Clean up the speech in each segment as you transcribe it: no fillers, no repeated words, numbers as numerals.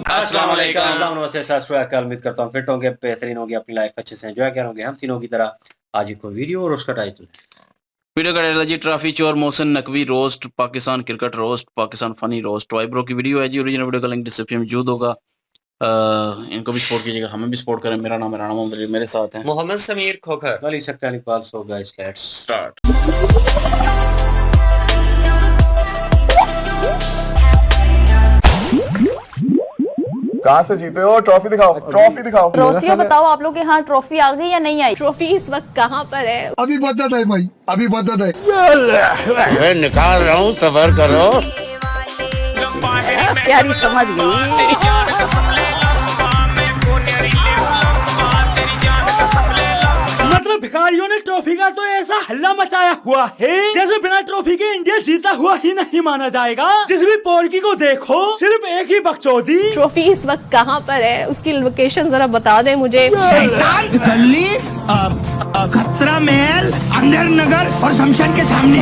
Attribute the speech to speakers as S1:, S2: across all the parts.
S1: अस्सलाम वालेकुम। उम्मीद करता हूँ फिट होंगे, बेहतरीन होंगे, अपनी लाइफ अच्छे से एंजॉय करोगे हम तीनों की तरह। आज एक वीडियो और उसका टाइटल
S2: वीडियो का टाइटल जी ट्रॉफी चोर Mohsin Naqvi roast, Pakistan cricket roast, Pakistan funny roast. Vibro की वीडियो है जी। ओरिजिनल वीडियो का लिंक डिस्क्रिप्शन में मौजूद होगा। इनको भी सपोर्ट कीजिएगा, हमें भी सपोर्ट करें। मेरा नाम मोहम्मद, मेरे साथ हैं
S3: मोहम्मद समीर खोखर,
S1: वाली सकल Iqbal. So guys let's start.
S4: कहाँ से जीते हो? ट्रॉफी दिखाओ, ट्रॉफी दिखाओ।
S5: रोसियो बताओ, आप लोग के यहाँ ट्रॉफी आ गई या नहीं आई?
S6: ट्रॉफी इस वक्त कहाँ पर है?
S7: अभी बदत है भाई, अभी बदत है।
S8: निकाल रहा हूँ, सबर करो।
S5: प्यारी समझ गई।
S9: मतलब भिखारियों ने ट्रॉफी का तो ऐसा हल्ला मचाया हुआ है जैसे बिना ट्रॉफी के इंडिया जीता हुआ ही नहीं माना जाएगा। जिस भी पोरकी को देखो सिर्फ एक ही बकचोदी।
S6: ट्रॉफी इस वक्त कहाँ पर है? उसकी लोकेशन जरा बता दे मुझे।
S7: गली, खतरा महल, अंदर नगर और शमशान के सामने।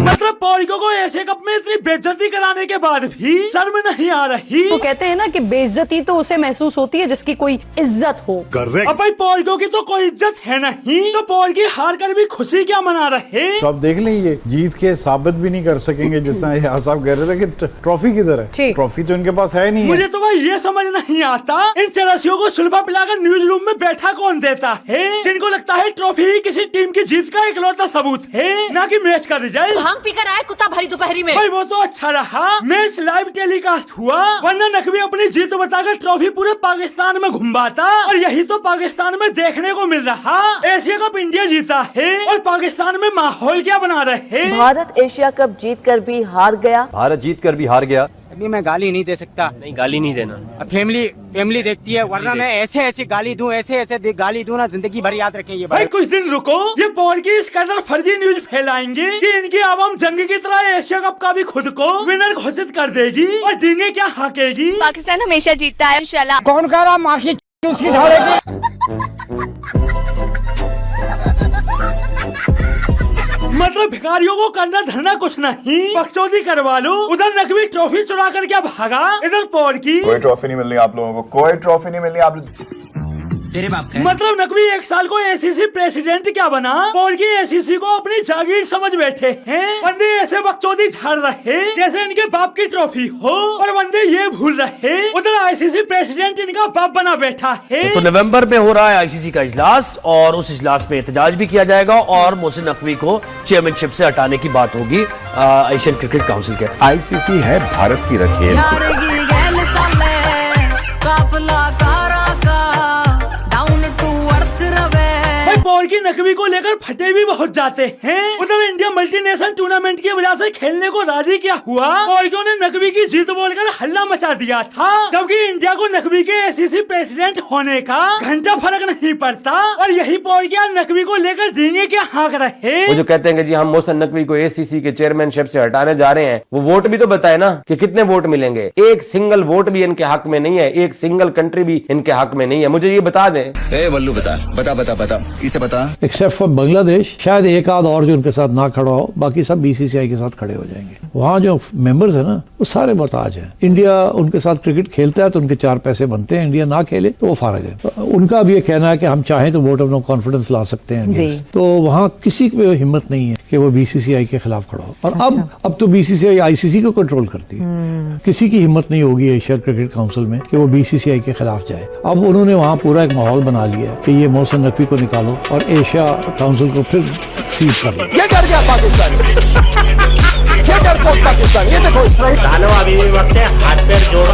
S9: मतलब पोरकियों को ऐसे कप में इतनी बेइज्जती कराने के बाद भी शर्म नहीं आ रही।
S5: तो कहते हैं ना कि बेइज्जती तो उसे महसूस होती है जिसकी कोई इज्जत हो।
S9: अब भाई पोरकियों की तो कोई इज्जत है नहीं, तो पोरकी हार कर भी खुशी क्या मना रहे।
S10: तो आप देख लीजिए, जीत के साबित भी नहीं कर सकेंगे। जिस तरह साहब कह रहे थे कि ट्रॉफी किधर है, ट्रॉफी तो इनके पास है नहीं।
S9: मुझे तो भाई ये समझ नहीं आता, इन चरसियों को सुलभा पिलाकर न्यूज रूम में बैठा कौन देता है, जिनको लगता है ट्रॉफी किसी टीम की जीत का इकलौता सबूत है, ना कि मैच का रिजल्ट।
S6: भांग पीकर आया कुत्ता भरी दोपहरी में।
S9: भाई वो तो अच्छा रहा, मैच लाइव टेलीकास्ट हुआ, वरना नकवी अपनी जीत बताकर ट्रॉफी पूरे पाकिस्तान में घुमाता। और यही तो पाकिस्तान में देखने को मिल रहा। एशिया कप इंडिया जीता है और पाकिस्तान में माहौल क्या बना रहे।
S11: भारत एशिया कप जीतकर भी हार गया।
S12: भारत जीतकर भी हार गया।
S13: अभी मैं गाली नहीं दे सकता।
S3: नहीं, गाली नहीं देना।
S13: अब फैमिली देखती है, वरना मैं ऐसे गाली दूं, ऐसे गाली दूं ना, जिंदगी भर याद रखें ये बात।
S9: भाई कुछ दिन रुको, ये पोरकी इस कदर फर्जी न्यूज फैलाएंगे कि इनकी आवाम जंग की तरह एशिया कप का भी खुद को विनर घोषित कर देगी और डींगे क्या हाकेगी।
S6: पाकिस्तान हमेशा जीतता है इंशाल्लाह।
S13: कौन कह रहा माँ की उसकी ढालेगी।
S9: मतलब भिखारियों को करना धरना कुछ नहीं, बकचोदी करवा लो। उधर नकवी ट्रॉफी चुरा कर क्या भागा, इधर पोरकी।
S4: कोई ट्रॉफी नहीं मिल रही आप लोगों को, कोई ट्रॉफी नहीं मिल रही आप
S13: तेरे बाप का।
S9: मतलब नकवी एक साल को एसीसी प्रेसिडेंट क्या बना, पोरकी एसीसी को अपनी जागीर समझ बैठे हैं। बंदे ऐसे बकचोदी झाड़ रहे जैसे इनके बाप की ट्रॉफी हो, और बंदे ये भूल रहे उधर आईसीसी प्रेसिडेंट इनका बाप बना बैठा है।
S8: तो नवंबर में हो रहा है आईसीसी का इजलास, और उस इजलास में एहतजाज भी किया जाएगा और मोहसिन नकवी को चेयरमैनशिप से हटाने की बात होगी एशियन क्रिकेट काउंसिल के।
S4: आईसीसी है भारत की रखेल।
S9: पोरकी नकवी को लेकर फटे भी बहुत जाते हैं। उधर इंडिया मल्टीनेशनल टूर्नामेंट की वजह से खेलने को राजी क्या हुआ, पोरकियों ने नकवी की जीत बोलकर हल्ला मचा दिया था, जबकि इंडिया को नकवी के एसीसी प्रेसिडेंट होने का घंटा फर्क नहीं पड़ता। और यही पोरकिया नकवी को लेकर देंगे क्या हाँक रहे।
S12: वो जो कहते हैं कि जी हम मोहसिन नकवी को एसीसी के चेयरमैनशिप से हटाने जा रहे हैं, वो वोट भी तो बताए ना कि कितने वोट मिलेंगे। एक सिंगल वोट भी इनके हक में नहीं है, एक सिंगल कंट्री भी इनके हक में नहीं है। मुझे ये बता दें।
S7: वल्लू बता बता।
S10: एक्सेप्ट फॉर बांग्लादेश, शायद एक आध और जो उनके साथ ना खड़ा हो, बाकी सब बीसीसीआई के साथ खड़े हो जाएंगे। वहाँ जो मेंबर्स है ना, वो सारे मोहताज हैं। इंडिया उनके साथ क्रिकेट खेलता है तो उनके 4 पैसे बनते हैं, इंडिया ना खेले तो वो फारग है। उनका भी ये कहना है कि हम चाहें तो वोट ऑफ नो कॉन्फिडेंस ला सकते हैं। तो वहाँ किसी की हिम्मत नहीं है कि वो बीसीसीआई के खिलाफ खड़ा हो। और अब तो बीसीसीआई आईसीसी को कंट्रोल करती है। किसी की हिम्मत नहीं होगी एशिया क्रिकेट काउंसिल में कि वो बीसीसीआई के खिलाफ जाए। अब उन्होंने वहाँ पूरा एक माहौल बना लिया है कि ये मोहसिन नकवी को निकालो और एशिया काउंसिल को फिर सीज कर लो।
S8: ये कर गया पाकिस्तान। पाकिस्तान ये देखो
S3: अभी भी वक्त है, हाथ पैर जोड़ लो,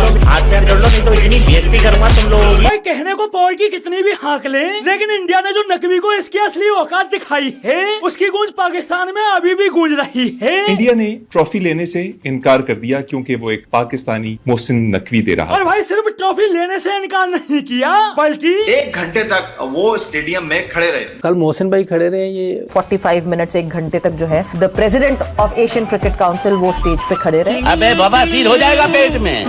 S3: नहीं तो इतनी बेइज्जती करूंगा तुम लोगों की।
S9: भाई कहने को पोरकी कितनी भी हाँक ले, लेकिन इंडिया ने जो नकवी को इसकी असली औकात दिखाई है, उसकी गूंज पाकिस्तान में अभी भी गूंज रही है।
S14: इंडिया ने ट्रॉफी लेने से इनकार कर दिया क्योंकि वो एक पाकिस्तानी मोहसिन नकवी दे रहा।
S9: और भाई सिर्फ ट्रॉफी लेने से इनकार नहीं किया, बल्कि
S15: 1 घंटे तक वो स्टेडियम में खड़े रहे।
S11: कल मोहसिन भाई खड़े रहे, ये 45 मिनट से 1 घंटे तक जो है the president of Asian cricket council वो स्टेज पे खड़े रहे।
S8: अबे बाबा सील हो जाएगा पेट में।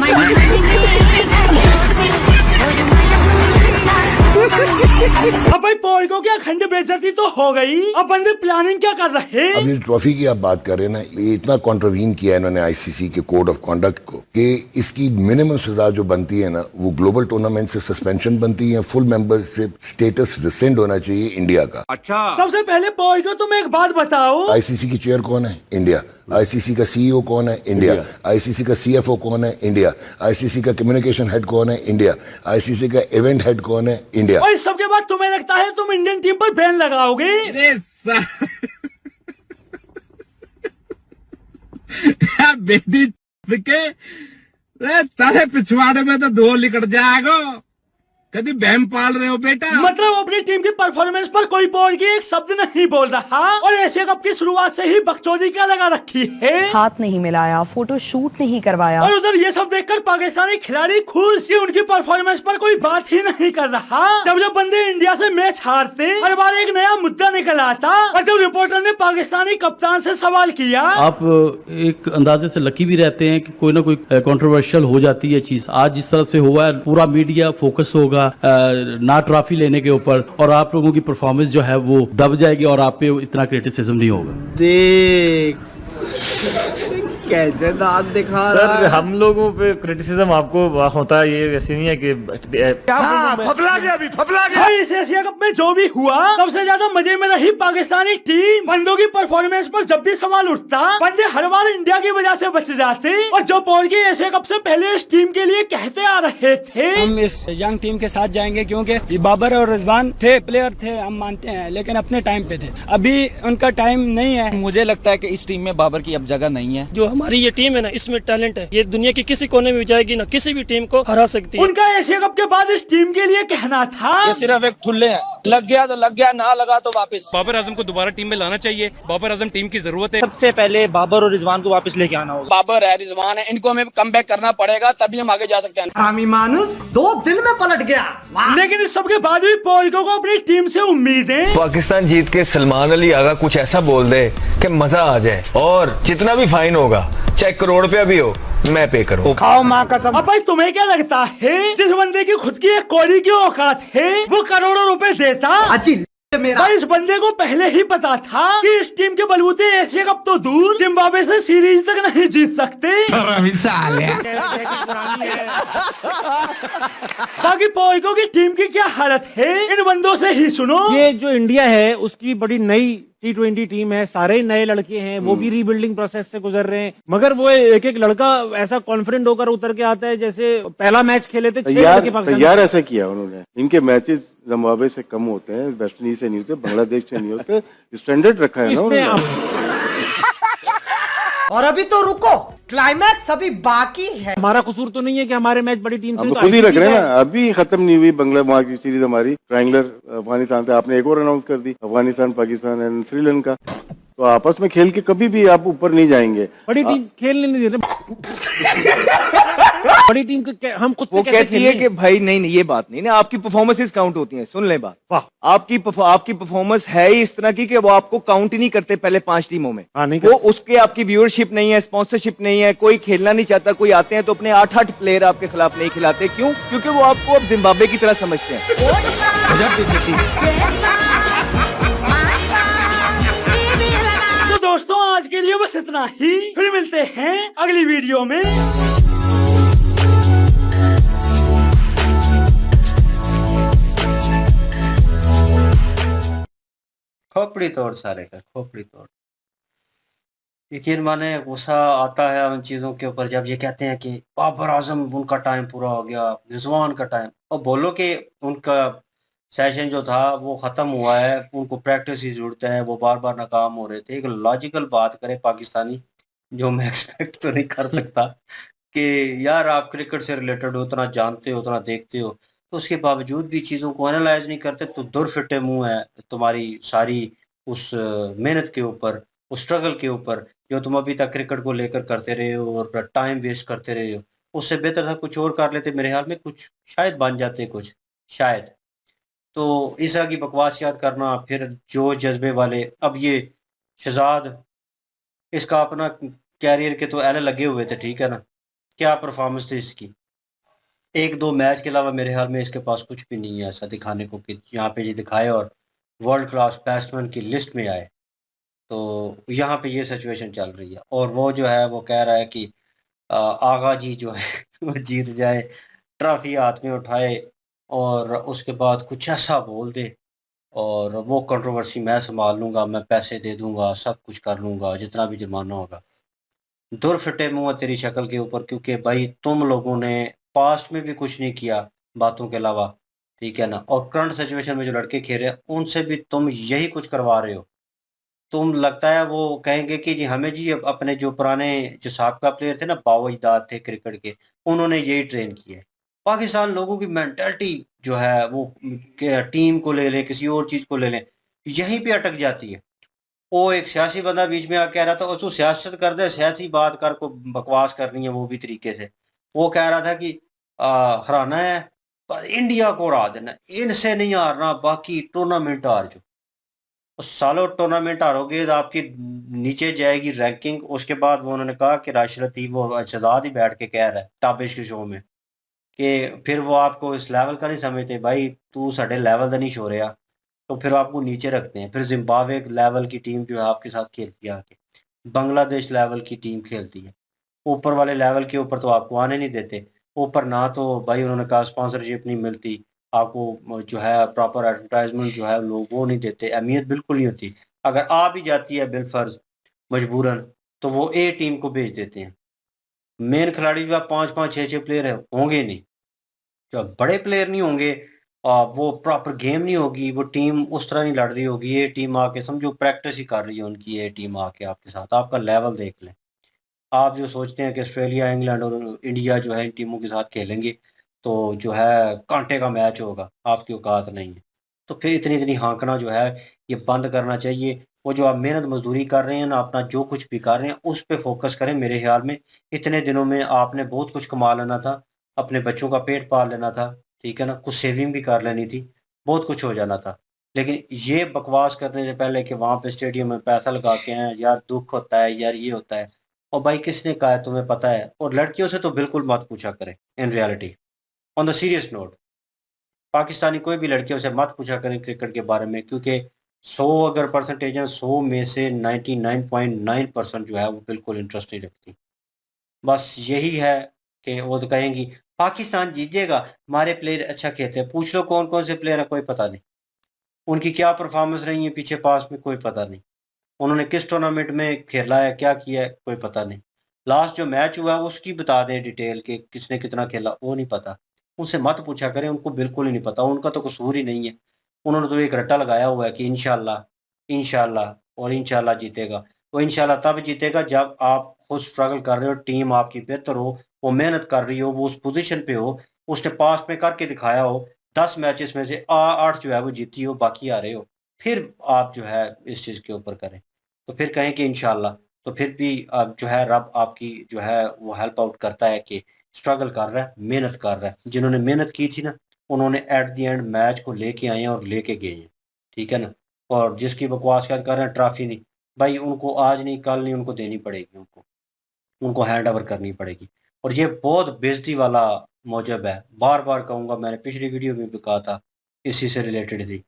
S9: अब भाई पोर्को की अखंड बेइज्जती तो हो गई, अब बंदे प्लानिंग क्या कर रहे हैं?
S16: अब ये ट्रॉफी की आप बात कर रहे हैं ना, ये इतना कॉन्ट्रवीन किया है इन्होंने आईसीसी के कोड ऑफ कॉन्डक्ट को कि इसकी मिनिमम सजा जो बनती है ना वो ग्लोबल टूर्नामेंट से सस्पेंशन बनती है, फुल मेंबरशिप स्टेटस रिसेंड होना चाहिए इंडिया का।
S9: अच्छा, सबसे पहले पोर्को तुम एक बात बताओ,
S16: आईसीसी की चेयर कौन है? इंडिया। आईसीसी का सीईओ कौन है? इंडिया। आईसीसी का सीएफओ कौन है? इंडिया। आईसीसी का कम्युनिकेशन हेड कौन है? इंडिया। आईसीसी का इवेंट हेड कौन है? इंडिया।
S9: और इस सब के बाद तुम्हें लगता है तुम इंडियन टीम पर बैन लगाओगे?
S7: बेटी के तारे पिछवाड़े में तो धो लिकट जाएगा, कभी बहम पाल रहे हो बेटा।
S9: मतलब अपनी टीम की परफॉर्मेंस पर कोई बोल के एक शब्द नहीं बोल रहा, और एशिया कप की शुरुआत से ही बकचोदी क्या लगा रखी है?
S5: हाथ नहीं मिलाया, फोटो शूट नहीं करवाया,
S9: और उधर ये सब देखकर पाकिस्तानी खिलाड़ी खुश कि उनकी परफॉर्मेंस पर कोई बात ही नहीं कर रहा। जब जब बंदे इंडिया से मैच हारते हर बार एक नया मुद्दा निकल आता, और जब रिपोर्टर ने पाकिस्तानी कप्तान से सवाल किया,
S17: आप एक अंदाजे से लकी भी रहते हैं कि कोई ना कोई कंट्रोवर्शियल हो जाती है चीज। आज जिस तरह से हुआ है, पूरा मीडिया फोकस होगा ना ट्रॉफी लेने के ऊपर, और आप लोगों की परफॉर्मेंस जो है वो दब जाएगी और आप पे इतना क्रिटिसिज्म नहीं होगा।
S18: देख कैसे दांत दिखा रहा है।
S19: हम लोगों पे क्रिटिसिज्म आपको होता है, ये वैसे नहीं है कि
S9: फबला गया अभी, फबला गया। इस एशिया कप में जो भी हुआ, सबसे ज्यादा मजे में रही पाकिस्तानी टीम। बंदों की परफॉर्मेंस पर जब भी सवाल उठता, बंदे हर बार इंडिया की वजह से बच जाते, और जो पोर्को एशिया कप से पहले इस टीम के लिए कहते आ रहे थे,
S13: हम इस यंग टीम के साथ जाएंगे क्योंकि बाबर और रिजवान थे, प्लेयर थे, हम मानते हैं, लेकिन अपने टाइम पे थे, अभी उनका टाइम नहीं है।
S20: मुझे लगता है कि इस टीम में बाबर की अब जगह नहीं है।
S21: जो हमारी ये टीम है ना, इसमें टैलेंट है, ये दुनिया की किसी कोने में भी जाएगी ना, किसी भी टीम को हरा सकती है।
S9: उनका एशिया कप के बाद इस टीम के लिए कहना था,
S13: ये सिर्फ एक ठुल्ले हैं, लग गया तो लग गया, ना लगा तो वापस।
S22: बाबर आजम को दोबारा टीम में लाना चाहिए, बाबर आजम टीम की जरूरत है।
S13: सबसे पहले बाबर और रिजवान को वापस लेके आना होगा। बाबर है, रिजवान है, इनको हमें कमबैक करना पड़ेगा, तभी हम आगे जा सकते हैं।
S9: आमी मानुस 2 दिन में पलट गया। लेकिन इस सब के बाद भी पोर्को को अपनी टीम से उम्मीदें।
S23: पाकिस्तान जीत के सलमान अली आगा कुछ ऐसा बोल दे कि मजा आ जाए, और जितना भी फाइन होगा, चाहे करोड़ रुपया भी हो, मैं पे करूँ।
S9: खाओ माँ कसम। अब भाई तुम्हें क्या लगता है, जिस बंदे की खुद की एक कौड़ी की औकात है, वो करोड़ों रुपए देता? भाई इस बंदे को पहले ही पता था कि इस टीम के बलबूते एशिया कप तो दूर, जिम्बाब्वे से सीरीज तक नहीं जीत सकते। बाकी पोर्को की टीम की क्या हालत है, इन बंदों से ही सुनो।
S24: ये जो इंडिया है उसकी बड़ी नई T20 टीम है, सारे नए लड़के हैं, वो भी रीबिल्डिंग प्रोसेस से गुजर रहे हैं, मगर वो एक एक लड़का ऐसा कॉन्फिडेंट होकर उतर के आता है जैसे पहला मैच खेले थे 6 लड़के पाकिस्तान।
S25: यार ऐसा किया उन्होंने, इनके मैचेस जिम्बाब्वे से कम होते हैं, वेस्ट इंडीज से नहीं होते, बांग्लादेश से नहीं होते, स्टैंडर्ड रखा है ना।
S26: और अभी तो रुको, क्लाइमैक्स अभी बाकी है।
S24: हमारा कसूर तो नहीं है कि हमारे मैच बड़ी टीम से
S25: तो खुद ही रख रहे हैं ना। अभी खत्म नहीं हुई बांग्ला वहाँ की सीरीज हमारी, ट्रायंगुलर अफगानिस्तान से आपने एक और अनाउंस कर दी, अफगानिस्तान, पाकिस्तान एंड श्रीलंका। तो आपस में खेल के कभी भी आप ऊपर नहीं जाएंगे।
S24: बड़ी टीम खेलने नहीं दे रहे। बड़ी टीम के हम खुद
S18: वो कहती है कि भाई नहीं ये बात नहीं ना, आपकी परफॉर्मेंसेस काउंट होती हैं। सुन ले बात, आपकी परफॉर्मेंस है ही इस तरह की कि वो आपको काउंट ही नहीं करते पहले 5 टीमों में। वो उसके आपकी व्यूअरशिप नहीं है, स्पॉन्सरशिप नहीं है, कोई खेलना नहीं चाहता, कोई आते हैं तो अपने 8-8 प्लेयर आपके खिलाफ नहीं खिलाते। क्यों? क्योंकि वो आपको अब जिम्बाब्वे की तरह समझते हैं।
S9: तो दोस्तों आज के लिए बस इतना ही, फिर मिलते हैं अगली वीडियो में।
S1: खोपड़ी तोड़ सारे का, खोपड़ी तोड़। यकीन माने गुस्सा आता है उन चीज़ों के ऊपर जब ये कहते हैं कि बाबर आजम उनका टाइम पूरा हो गया, रिजवान का टाइम, और बोलो कि उनका सेशन जो था वो ख़त्म हुआ है, उनको प्रैक्टिस की ज़रूरत है, वो बार बार नाकाम हो रहे थे। एक लॉजिकल बात करे पाकिस्तानी, जो मैं एक्सपेक्ट तो नहीं कर सकता कि यार आप क्रिकेट से रिलेटेड उतना जानते हो, उतना देखते हो, तो उसके बावजूद भी चीज़ों को एनालाइज नहीं करते, तो दुर फिटे मुँह है तुम्हारी सारी उस मेहनत के ऊपर, उस स्ट्रगल के ऊपर जो तुम अभी तक क्रिकेट को लेकर करते रहे हो और टाइम वेस्ट करते रहे हो। उससे बेहतर था कुछ और कर लेते, मेरे ख्याल में कुछ शायद बन जाते कुछ, शायद। तो इस तरह की बकवास याद करना, फिर जो जज्बे वाले, अब ये शहजाद इसका अपना कैरियर के तो एल लगे हुए थे, ठीक है ना, क्या परफॉर्मेंस थी इसकी, एक दो मैच के अलावा मेरे ख्याल में इसके पास कुछ भी नहीं है ऐसा दिखाने को कि यहाँ पे ये दिखाए और वर्ल्ड क्लास बैट्समैन की लिस्ट में आए। तो यहाँ पे ये सिचुएशन चल रही है और वो जो है वो कह रहा है कि आगा जी जो है वो जीत जाए, ट्रॉफी हाथ में उठाए और उसके बाद कुछ ऐसा बोल दे और वो कंट्रोवर्सी मैं संभाल लूँगा, मैं पैसे दे दूँगा, सब कुछ कर लूँगा, जितना भी जुर्माना होगा। दूर फिटे मुँह तेरी शक्ल के ऊपर, क्योंकि भाई तुम लोगों ने पास्ट में भी कुछ नहीं किया बातों के अलावा, ठीक है ना? और करंट सिचुएशन में जो लड़के खेल रहे हैं, उनसे भी तुम यही कुछ करवा रहे हो। तुम लगता है वो कहेंगे कि जी हमें जी अपने जो पुराने जो साबका प्लेयर थे ना, बावजदाद थे क्रिकेट के, उन्होंने यही ट्रेन किया है। पाकिस्तान लोगों की मेंटालिटी जो है वो टीम को ले लें, किसी और चीज़ को ले लें, यहीं पे अटक जाती है। वो एक सियासी बंदा बीच में आके कह रहा था, "ओ तू सियासत कर दे, सियासी बात कर, को बकवास करनी है वो भी तरीके से।" वो कह रहा था कि हराना है, इंडिया को हरा देना है, इनसे नहीं हारना, बाकी टूर्नामेंट हार जाओ। सालों टूर्नामेंट हारोगे तो आपकी नीचे जाएगी रैंकिंग। उसके बाद वो उन्होंने कहा कि राशिद लतीफ़ वो शहजाद ही बैठ के कह रहा है ताबिश के शो में कि फिर वो आपको इस लेवल का नहीं समझते, भाई तू साढ़े लेवल का नहीं शो रहा, तो फिर आपको नीचे रखते हैं। फिर जिम्बाब्वे लेवल की टीम जो है आपके साथ खेलती है आके, बांग्लादेश लेवल की टीम खेलती है, ऊपर वाले लेवल के ऊपर तो आपको आने नहीं देते। ऊपर ना तो भाई उन्होंने कहा स्पॉन्सरशिप नहीं मिलती, आपको जो है प्रॉपर एडवर्टाइज़मेंट जो है लोग वो नहीं देते, अहमियत बिल्कुल नहीं होती। अगर आ भी जाती है बिलफ़र्ज़ मजबूरन, तो वो ए टीम को भेज देते हैं। मेन खिलाड़ी जो है 5-5, 6-6 प्लेयर है होंगे नहीं। जब बड़े प्लेयर नहीं होंगे, वो प्रॉपर गेम नहीं होगी, वो टीम उस तरह नहीं लड़ रही होगी। ये टीम आके समझो प्रैक्टिस ही कर रही है उनकी, ये टीम आके आपके साथ, आपका लेवल देख लें। आप जो सोचते हैं कि ऑस्ट्रेलिया, इंग्लैंड और इंडिया जो है इन टीमों के साथ खेलेंगे, तो जो है कांटे का मैच होगा, आपकी औकात नहीं है। तो फिर इतनी-इतनी हाँकना जो है, ये बंद करना चाहिए। वो जो आप मेहनत मज़दूरी कर रहे हैं ना, अपना जो कुछ भी कर रहे हैं, उस पे फ़ोकस करें मेरे ख़्याल में। इतने दिनों में आपने बहुत कुछ कमा लेना था, अपने बच्चों का पेट पाल लेना था, ठीक है ना? कुछ सेविंग भी कर लेनी थी, बहुत कुछ हो जाना था। लेकिन ये बकवास करने से पहले कि वहाँ पे स्टेडियम में पैसा लगा के आए, यार दुःख होता है, यार ये होता है। और भाई किसने कहा है तुम्हें पता है? और लड़कियों से तो बिल्कुल मत पूछा करें in reality. On the serious note, Pakistani कोई भी लड़कियों से मत पूछा करें क्रिकेट के बारे में, क्योंकि 100 अगर परसेंटेज है, 100 में से 99.9% जो है वो बिल्कुल इंटरेस्ट नहीं रखती। बस यही है कि वो तो कहेंगी पाकिस्तान जीतेगा, हमारे प्लेयर अच्छा खेलते हैं। पूछ लो कौन-कौन से प्लेयर हैं, कोई पता नहीं। उनकी क्या परफॉर्मेंस रही है पीछे पास्ट में, कोई पता नहीं। उन्होंने किस टूर्नामेंट में खेला है, क्या किया है, कोई पता नहीं। लास्ट जो मैच हुआ है उसकी बता दें डिटेल के किसने कितना खेला, वो नहीं पता। उनसे मत पूछा करें, उनको बिल्कुल ही नहीं पता, उनका तो कसूर ही नहीं है। उन्होंने तो एक रट्टा लगाया हुआ है कि इंशाल्लाह, इंशाल्लाह और इंशाल्लाह जीतेगा। वो इंशाल्लाह तब जीतेगा जब आप खुद स्ट्रगल कर रहे हो, टीम आपकी बेहतर हो, वो मेहनत कर रही हो, वो उस पोज़ीशन पे हो, उसने पास्ट में करके दिखाया हो, 10 मैचेस में से 8 जो है वो जीती हो, बाकी हारे हो। फिर आप जो है इस चीज़ के ऊपर करें। तो फिर कहें कि इंशाल्लाह, तो फिर भी जो है रब आपकी जो है वो हेल्प आउट करता है कि स्ट्रगल कर रहा है, मेहनत कर रहा है। जिन्होंने मेहनत की थी ना, उन्होंने एट द एंड मैच को लेके आए हैं और लेके गए हैं, ठीक है ना? और जिसकी बकवास कर रहे हैं ट्रॉफी नहीं, भाई उनको आज नहीं कल नहीं उनको देनी पड़ेगी, उनको हैंड ओवर करनी पड़ेगी। और ये बहुत बेइज्जती वाला मौजब है, बार-बार कहूँगा, मैंने पिछली वीडियो में भी कहा था, इसी से रिलेटेड थी,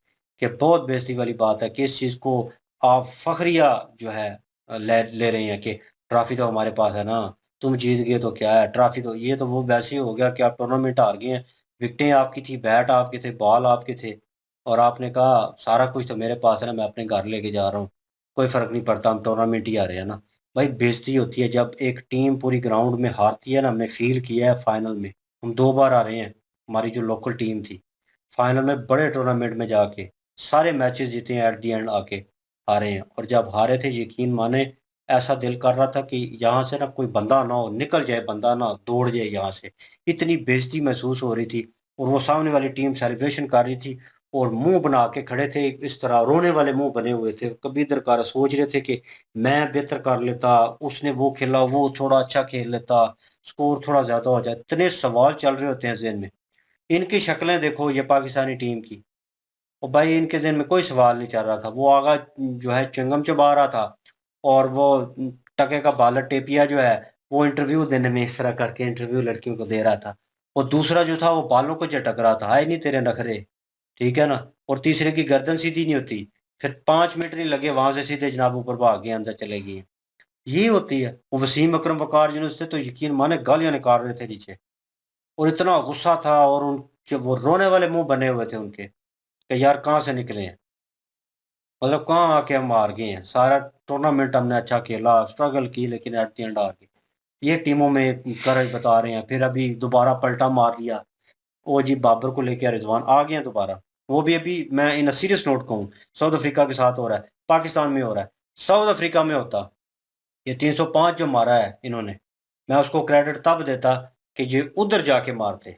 S1: कि बहुत बेइज्जती वाली बात है कि इस चीज़ को आप फ़ख्रिया जो है ले ले रहे हैं कि ट्रॉफ़ी तो हमारे पास है ना, तुम जीत गए तो क्या है, ट्रॉफ़ी तो ये तो वो वैसे ही हो गया कि आप टूर्नामेंट हार गए हैं, विकेटें आपकी थी, बैट आपके थे, बॉल आपके थे और आपने कहा सारा कुछ तो मेरे पास है ना, मैं अपने घर लेके जा रहा हूँ, कोई फ़र्क नहीं पड़ता, हम टूर्नामेंट ही हारे हैं ना। भाई बेइज्जती होती है जब एक टीम पूरी ग्राउंड में हारती है ना, हमने फ़ील किया है फाइनल में, हम 2 बार हारे हैं, हमारी जो लोकल टीम थी। फाइनल में बड़े टूर्नामेंट में जाके सारे मैचेस जीते हैं, एट द एंड आके हारे हैं। और जब हारे थे यकीन माने ऐसा दिल कर रहा था कि यहाँ से ना कोई बंदा ना हो, निकल जाए बंदा ना, दौड़ जाए यहाँ से। इतनी बेइज्जती महसूस हो रही थी और वो सामने वाली टीम सेलिब्रेशन कर रही थी और मुँह बना के खड़े थे, इस तरह रोने वाले मुँह बने हुए थे। कभी इधर कर सोच रहे थे कि मैं बेहतर कर लेता, उसने वो खेला, वो थोड़ा अच्छा खेल लेता, स्कोर थोड़ा ज़्यादा हो जाए। इतने सवाल चल रहे होते हैं ज़हन में। इनकी शक्लें देखो ये पाकिस्तानी टीम की, और भाई इनके ज़हन में कोई सवाल नहीं चल रहा था। वो आगा जो है च्युइंगम चबा रहा था और वो टके का बालक टेपिया जो है वो इंटरव्यू देने में इस तरह करके इंटरव्यू लड़कियों को दे रहा था। और दूसरा जो था वो बालों को झटक रहा था, हाय नहीं तेरे नखरे, ठीक है ना। और तीसरे की गर्दन सीधी नहीं होती, फिर 5 मिनट नहीं लगे वहां से सीधे जनाब ऊपर भाग गए, अंदर चले गए। यही होती है। वो वसीम अकरम वकार जिन्होंने थे तो यकीन माने गालियां निकाल रहे थे नीचे, और इतना गुस्सा था, और उन जब वो रोने वाले मुंह बने हुए थे उनके कि यार कहाँ से निकले हैं, मतलब कहाँ आके हम हार गए हैं। सारा टूर्नामेंट हमने अच्छा खेला, स्ट्रगल की, लेकिन एट द एंड हार गए। ये टीमों में कर बता रहे हैं। फिर अभी दोबारा पलटा मार लिया, वो जी बाबर को लेके रिजवान आ गए हैं दोबारा। वो भी अभी मैं इन सीरियस नोट कहूँ, साउथ अफ्रीका के साथ हो रहा है, पाकिस्तान में हो रहा है। साउथ अफ्रीका में होता ये 305 जो मारा है इन्होंने, मैं उसको क्रेडिट तब देता कि ये उधर जाके मारते।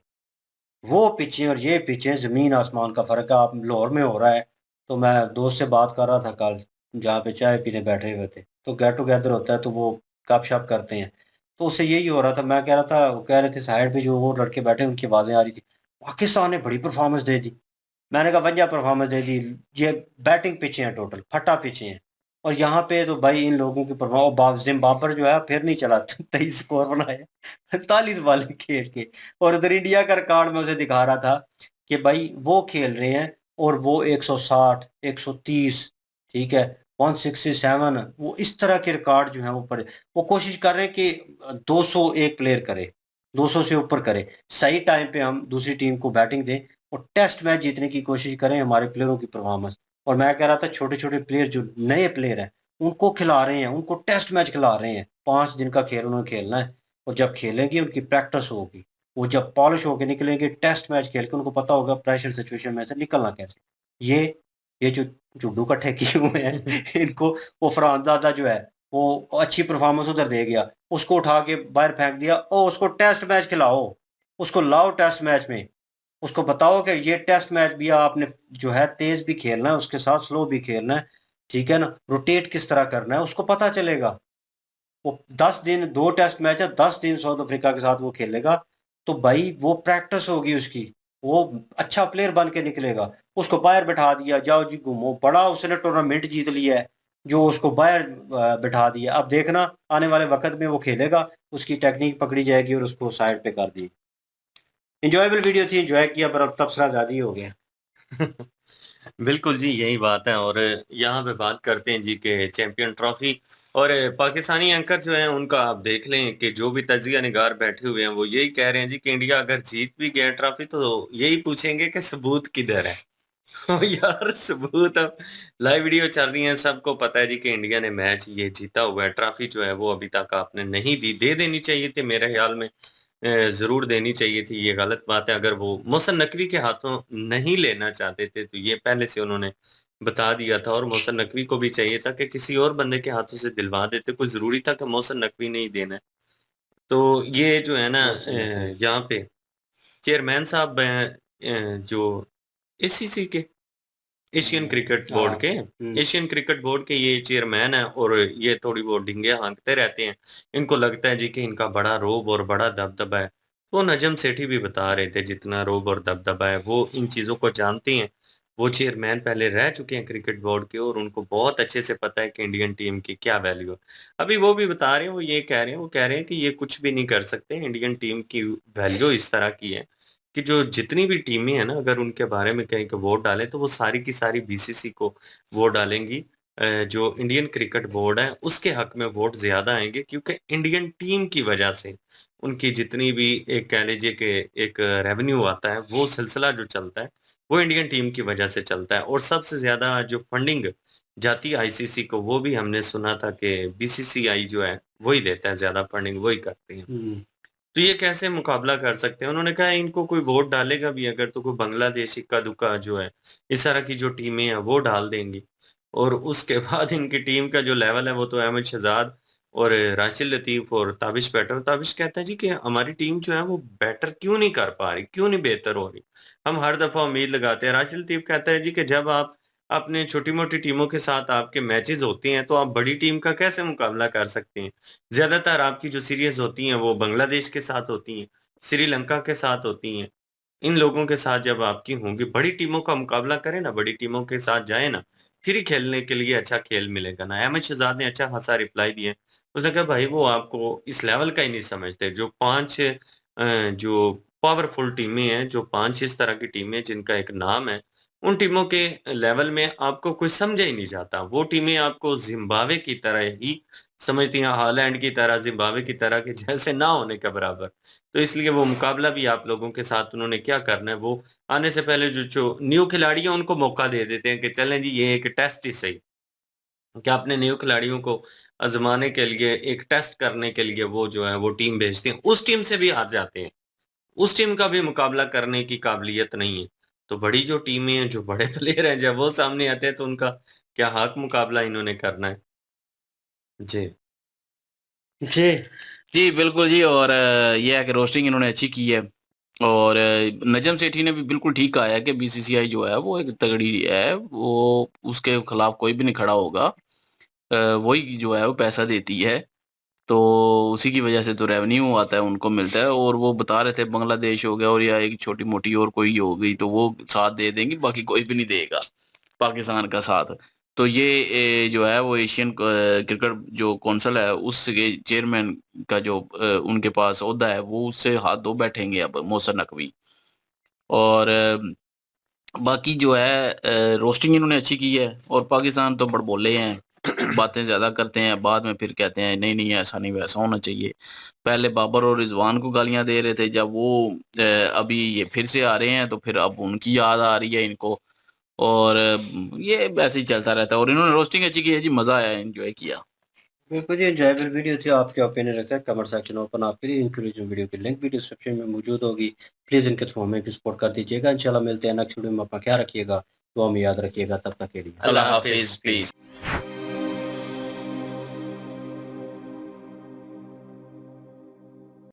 S1: वो पिचें और ये पिचें ज़मीन आसमान का फ़र्क है। आप लाहौर में हो रहा है, तो मैं दोस्त से बात कर रहा था कल, जहाँ पे चाय पीने बैठे हुए थे, तो गेट टुगेदर होता है तो वो गप-शप करते हैं। तो उससे यही हो रहा था, मैं कह रहा था, वो कह रहे थे साइड पे जो वो लड़के बैठे हैं उनकी आवाज़ें आ रही थी, पाकिस्तान ने बड़ी परफॉर्मेंस दे दी। मैंने कहा बढ़िया परफॉर्मेंस दे दी, ये बैटिंग पिचें हैं, टोटल फटा पिचें हैं। और यहाँ पे तो भाई इन लोगों की परफॉर्मेंस, जिम्बाब्वे जो है फिर नहीं चला, 23 स्कोर बनाया 45 बॉलें खेल के। और उधर इंडिया का रिकॉर्ड में उसे दिखा रहा था कि भाई वो खेल रहे हैं और वो 160 130, ठीक है, 167, वो इस तरह के रिकॉर्ड जो है वो पड़े। वो कोशिश कर रहे हैं कि 200 एक प्लेयर करे, 200 से ऊपर करे, सही टाइम पे हम दूसरी टीम को बैटिंग दें और टेस्ट मैच जीतने की कोशिश करें, हमारे प्लेयरों की परफॉर्मेंस। और मैं कह रहा था छोटे छोटे प्लेयर जो नए प्लेयर हैं उनको खिला रहे हैं, उनको टेस्ट मैच खिला रहे हैं। 5 दिन का खेल उन्होंने खेलना है, और जब खेलेंगे उनकी प्रैक्टिस होगी, वो जब पॉलिश होकर निकलेंगे टेस्ट मैच खेल के, उनको पता होगा प्रेशर सिचुएशन में से निकलना कैसे। ये जो जुड्डू इकट्ठे किए हुए हैं इनको, वो फरहान दादा जो है वो अच्छी परफॉर्मेंस उधर दे गया, उसको उठा के बाहर फेंक दिया, ओ उसको टेस्ट मैच खिलाओ, उसको लाओ टेस्ट मैच में, उसको बताओ कि ये टेस्ट मैच भी आपने जो है तेज भी खेलना है, उसके साथ स्लो भी खेलना है, ठीक है ना, रोटेट किस तरह करना है, उसको पता चलेगा। वो 10 दिन 2 टेस्ट मैच है, 10 दिन साउथ अफ्रीका के साथ वो खेलेगा, तो भाई वो प्रैक्टिस होगी उसकी, वो अच्छा प्लेयर बन के निकलेगा। उसको बाहर बैठा दिया, जाओ जी घूमो, बड़ा उसने टूर्नामेंट जीत लिया है जो उसको बाहर बैठा दिया। अब देखना आने वाले वक्त में वो खेलेगा, उसकी टेक्निक पकड़ी जाएगी और उसको साइड पे कर दी। इंजॉयबल वीडियो थी, इंजॉय किया, पर अब तबसरा ज़्यादा ही हो गया।
S2: बिल्कुल जी, यही बात है। और यहाँ पे बात करते हैं जी के चैंपियन ट्रॉफी, और पाकिस्तानी एंकर जो है उनका आप देख लें कि जो भी तजिया निगार बैठे हुए हैं वो यही कह रहे हैं जी कि इंडिया अगर जीत भी गया ट्रॉफी तो यही पूछेंगे कि सबूत किधर है। तो यार सबूत, अब लाइव वीडियो चल रही है, सबको पता है जी कि इंडिया ने मैच ये जीता हुआ है। ट्रॉफी जो है वो अभी तक आपने नहीं दी, दे देनी चाहिए थी मेरे ख्याल में, जरूर देनी चाहिए थी। ये गलत बात है, अगर वो मोहसिन नकवी के हाथों नहीं लेना चाहते थे तो ये पहले से उन्होंने बता दिया था, और मोहसिन नकवी को भी चाहिए था कि किसी और बंदे के हाथों से दिलवा देते, कोई जरूरी था कि मोहसिन नकवी नहीं देना है। तो ये जो है ना यहाँ पे चेयरमैन साहब जो एसीसी के, एशियन क्रिकेट बोर्ड के, एशियन क्रिकेट बोर्ड के ये चेयरमैन है, और ये थोड़ी बहुत डिंगे हाँकते रहते हैं। इनको लगता है जी कि इनका बड़ा रोब और बड़ा दबदबा है। वो नजम सेठी भी बता रहे थे जितना रोब और दबदबा है वो इन चीजों को जानते हैं। वो चेयरमैन पहले रह चुके हैं क्रिकेट बोर्ड के, और उनको बहुत अच्छे से पता है कि इंडियन टीम की क्या वैल्यू है। अभी वो भी बता रहे हैं, वो ये कह रहे हैं, वो कह रहे हैं कि ये कुछ भी नहीं कर सकते, इंडियन टीम की वैल्यू इस तरह की है कि जो जितनी भी टीमें हैं ना, अगर उनके बारे में कहीं का वोट डालें तो वो सारी की सारी बीसीसी को वोट डालेंगी। जो इंडियन क्रिकेट बोर्ड है उसके हक में वोट ज्यादा आएंगे, क्योंकि इंडियन टीम की वजह से उनकी जितनी भी एक कह लीजिए कि एक रेवेन्यू आता है, वो सिलसिला जो चलता है वो इंडियन टीम की वजह से चलता है। और सबसे ज्यादा जो फंडिंग जाती है आईसीसी को, वो भी हमने सुना था कि बीसीसीआई जो है वही देता है, ज्यादा फंडिंग वही करती है। तो ये कैसे मुकाबला कर सकते हैं? उन्होंने कहा इनको कोई वोट डालेगा भी अगर तो कोई बांग्लादेश, इक्का दुक्का जो है इस तरह की जो टीमें हैं वो डाल देंगी, और उसके बाद इनकी टीम का जो लेवल है वो तो अहमद शहजाद और राशिद लतीफ और ताबिश बैटर। ताबिश कहता है जी कि हमारी टीम जो है वो बेटर क्यों नहीं कर पा रही, क्यों नहीं बेहतर हो रही, हम हर दफा उम्मीद लगाते हैं। राशिद लतीफ कहता है जी कि जब आप अपने छोटी मोटी टीमों के साथ आपके मैचेस होते हैं तो आप बड़ी टीम का कैसे मुकाबला कर सकते हैं? ज्यादातर आपकी जो सीरीज होती हैं वो बांग्लादेश के साथ होती हैं, श्रीलंका के साथ होती हैं। इन लोगों के साथ जब आपकी होंगी, बड़ी टीमों का मुकाबला करें ना, बड़ी टीमों के साथ जाए ना, फिर ही खेलने के लिए अच्छा खेल मिलेगा ना। अहमद शहजाद ने अच्छा खासा रिप्लाई दिया। उसने कहा भाई वो आपको इस लेवल का ही नहीं समझते, जो 5 जो पावरफुल टीमें हैं, जो 5 इस तरह की टीमें जिनका एक नाम है, उन टीमों के लेवल में आपको कोई समझा ही नहीं जाता। वो टीमें आपको ज़िम्बाब्वे की तरह ही समझती हैं, हालैंड की तरह, ज़िम्बाब्वे की तरह के जैसे ना होने के बराबर। तो इसलिए वो मुकाबला भी आप लोगों के साथ उन्होंने क्या करना है, वो आने से पहले जो न्यू खिलाड़ी हैं उनको मौका दे देते हैं कि चलें जी ये एक टेस्ट ही सही। क्या अपने न्यू खिलाड़ियों को आज़माने के लिए, एक टेस्ट करने के लिए वो जो है वो टीम भेजते हैं। उस टीम से भी हार जाते हैं। उस टीम का भी मुकाबला करने की काबिलियत नहीं है। तो बड़ी जो टीमें हैं, जो बड़े प्लेयर हैं, जब वो सामने आते हैं तो उनका क्या हक मुकाबला इन्होंने करना है। जी।
S1: जी।
S3: जी, बिल्कुल जी। और ये है कि रोस्टिंग इन्होंने अच्छी की है और नजम सेठी ने भी बिल्कुल ठीक कहा है कि बीसीसीआई जो है वो एक तगड़ी है, वो उसके खिलाफ कोई भी नहीं खड़ा होगा। वही जो है वो पैसा देती है, तो उसी की वजह से तो रेवेन्यू आता है, उनको मिलता है। और वो बता रहे थे बांग्लादेश हो गया और या एक छोटी-मोटी और कोई हो गई तो वो साथ दे देंगी, बाकी कोई भी नहीं देगा पाकिस्तान का साथ। तो ये जो है वो एशियन क्रिकेट जो कौंसिल है उसके चेयरमैन का जो उनके पास ओहदा है वो उससे हाथ धो बैठेंगे अब मोहसिन नकवी। और बाकी जो है रोस्टिंग इन्होंने अच्छी की है और पाकिस्तान तो बड़बोले हैं, बातें ज़्यादा करते हैं, बाद में फिर कहते हैं नहीं, नहीं ऐसा नहीं वैसा होना चाहिए। पहले बाबर और रिजवान को गालियाँ दे रहे थे, जब वो अभी ये फिर से आ रहे हैं तो फिर अब उनकी याद आ रही है इनको। और ये ऐसे ही चलता रहता है और इन्होंने रोस्टिंग अच्छी की है जी, मज़ा आया, एंजॉय किया।
S1: बिल्कुल जी, एंजॉयबल वीडियो थी। आपके ओपिनियन रखते हैं कमेंट सेक्शन ओपन आपके लिए। इंक्लूडिंग वीडियो की लिंक भी डिस्क्रिप्शन में मौजूद होगी। प्लीज़ इनके थ्रू हमें भी सपोर्ट कर दीजिएगा। इंशाल्लाह मिलते हैं नेक्स्ट वीडियो में। अपना ख्याल रखिएगा, दुआ में याद रखिएगा। तब तक के लिए
S3: अल्लाह हाफिज़, पीस।